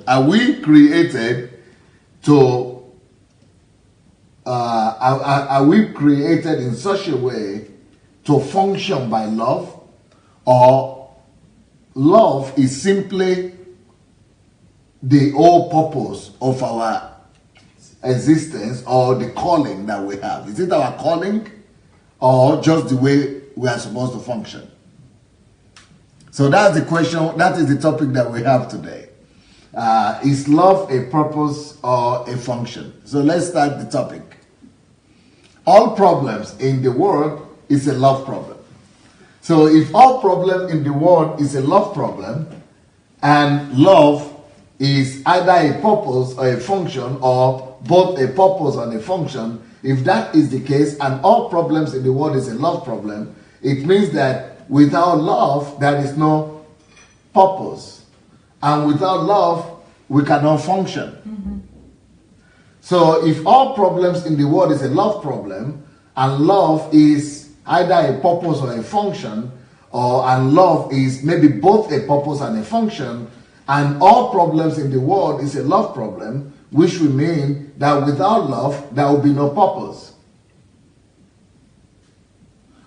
Are we created to, are we created in such a way to function by love, or love is simply the whole purpose of our existence, or the calling that we have? Is it our calling, or just the way we are supposed to function? So that's the question, that is the topic that we have today. Is love a purpose or a function? So let's start the topic. All problems in the world is a love problem. So if all problem in the world is a love problem, and love is either a purpose or a function, or both a purpose and a function, if that is the case, and all problems in the world is a love problem, it means that without love, there is no purpose. And without love, we cannot function. Mm-hmm. So if all problems in the world is a love problem, and love is either a purpose or a function, and love is maybe both a purpose and a function, and all problems in the world is a love problem, which will mean that without love, there will be no purpose.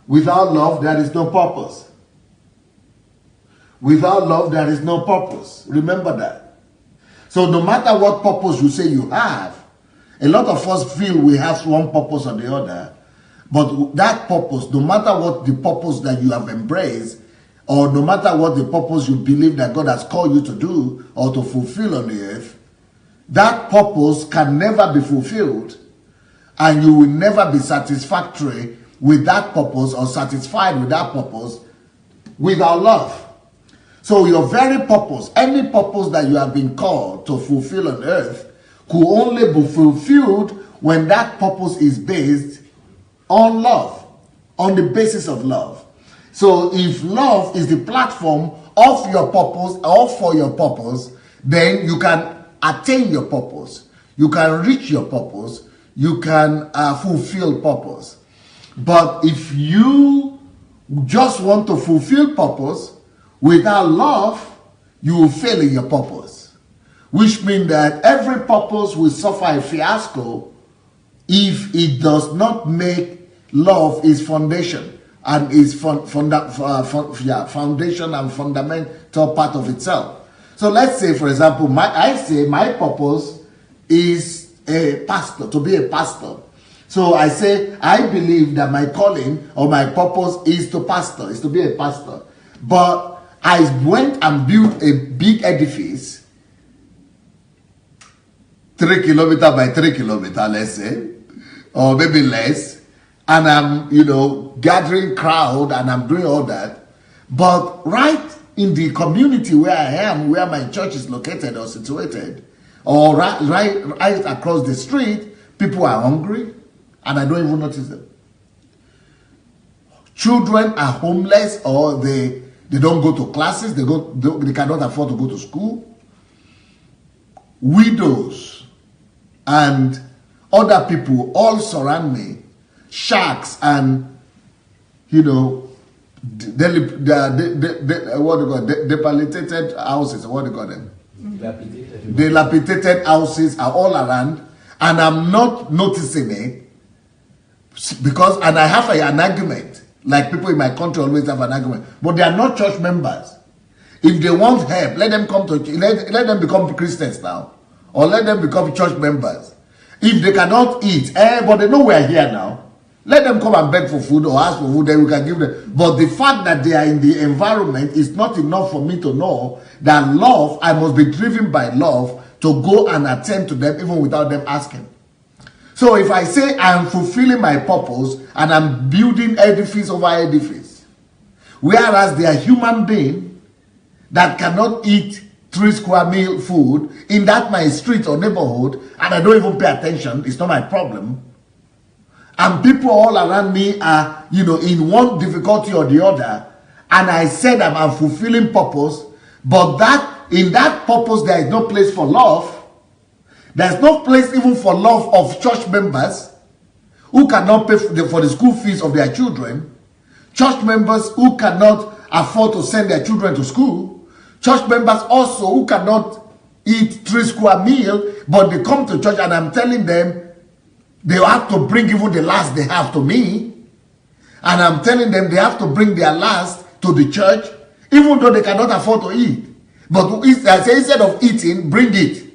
Without love, there is no purpose. Without love, there is no purpose. Remember that. So no matter what purpose you say you have, a lot of us feel we have one purpose or the other, but that purpose, no matter what the purpose that you have embraced, or no matter what the purpose you believe that God has called you to do or to fulfill on the earth, that purpose can never be fulfilled, and you will never be satisfactory with that purpose or satisfied with that purpose without love. So your very purpose, any purpose that you have been called to fulfill on earth, could only be fulfilled when that purpose is based on love, on the basis of love. So if love is the platform of your purpose or for your purpose, then you can attain your purpose, you can reach your purpose, you can fulfill purpose. But if you just want to fulfill purpose without love, you will fail in your purpose. Which means that every purpose will suffer a fiasco if it does not make love its foundation and its foundation and fundamental part of itself. So let's say, for example, I say my purpose is a pastor, to be a pastor. So I say, I believe that my calling or my purpose is to pastor, is to be a pastor. But I went and built a big edifice, 3 kilometers by 3 kilometers, let's say, or maybe less. And I'm, gathering crowd and I'm doing all that. But right in the community where I am, where my church is located or situated, or right across the street, people are hungry, and I don't even notice them. Children are homeless, or they don't go to classes, they cannot afford to go to school. Widows and other people all surround me. Sharks and, what do you call debilitated houses, what do you call them? Dilapidated houses are all around, and I'm not noticing it. Because, and I have an argument, like people in my country always have an argument, but they are not church members. If they want help, let them come to, let them become Christians now, or let them become church members. If they cannot eat, but they know we are here now, let them come and beg for food or ask for food, then we can give them. But the fact that they are in the environment is not enough for me to know that love, I must be driven by love to go and attend to them even without them asking. So if I say I'm fulfilling my purpose and I'm building edifice over edifice, whereas they are human beings that cannot eat 3 square meal food in that my street or neighborhood, and I don't even pay attention, it's not my problem. And people all around me are, in one difficulty or the other, and I said I'm fulfilling purpose, but in that purpose there is no place for love. There's no place even for love of church members who cannot pay for the school fees of their children, church members who cannot afford to send their children to school, church members also who cannot, eat 3 square meal, but they come to church and I'm telling them they have to bring even the last they have to me. And I'm telling them they have to bring their last to the church, even though they cannot afford to eat. But I say instead of eating, bring it.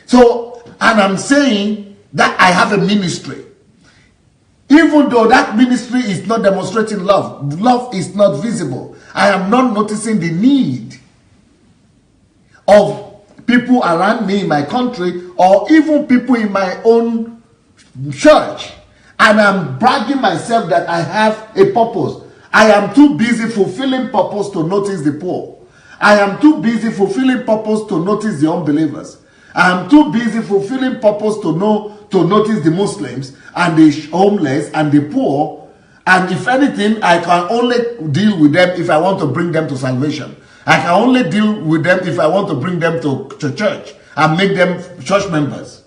So, and I'm saying that I have a ministry. Even though that ministry is not demonstrating love, love is not visible. I am not noticing the need of people around me in my country or even people in my own church. And I'm bragging myself that I have a purpose. I am too busy fulfilling purpose to notice the poor. I am too busy fulfilling purpose to notice the unbelievers. I am too busy fulfilling purpose to notice the Muslims and the homeless and the poor. And if anything, I can only deal with them if I want to bring them to salvation. I can only deal with them if I want to bring them to church and make them church members.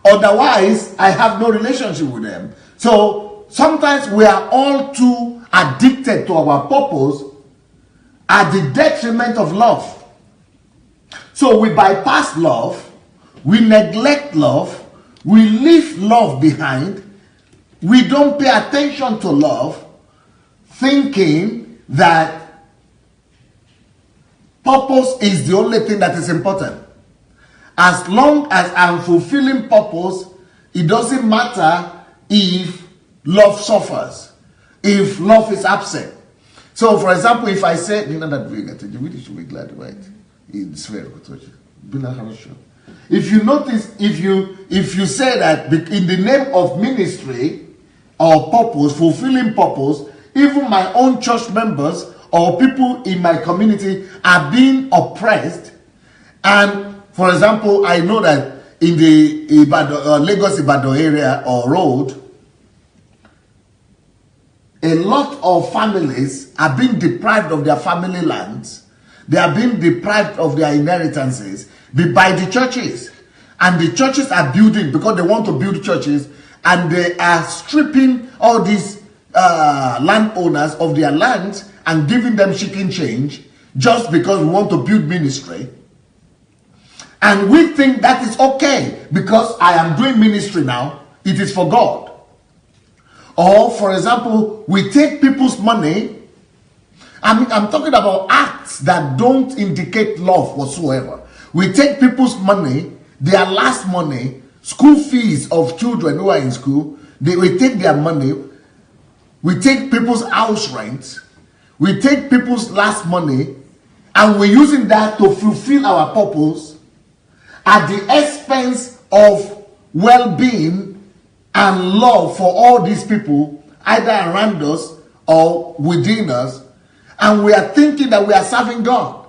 Otherwise, I have no relationship with them. So sometimes we are all too addicted to our purpose at the detriment of love. So we bypass love, we neglect love, we leave love behind, we don't pay attention to love, thinking that purpose is the only thing that is important. As long as I'm fulfilling purpose, it doesn't matter if love suffers, if love is absent. So, for example, if I say, you know that we really should be glad, right? It's very good. If you notice, if you say that in the name of ministry or purpose, fulfilling purpose, even my own church members or people in my community are being oppressed. And for example, I know that in the Lagos-Ibadan area or road, a lot of families are being deprived of their family lands. They are being deprived of their inheritances by the churches. And the churches are building because they want to build churches, and they are stripping all these landowners of their lands and giving them chicken change just because we want to build ministry. And we think that is okay because I am doing ministry now. It is for God. Or, for example, we take people's money. I'm talking about acts that don't indicate love whatsoever. We take people's money, their last money, school fees of children who are in school. We take their money. We take people's house rent. We take people's last money. And we're using that to fulfill our purpose at the expense of well-being and love for all these people, either around us or within us. And we are thinking that we are serving God.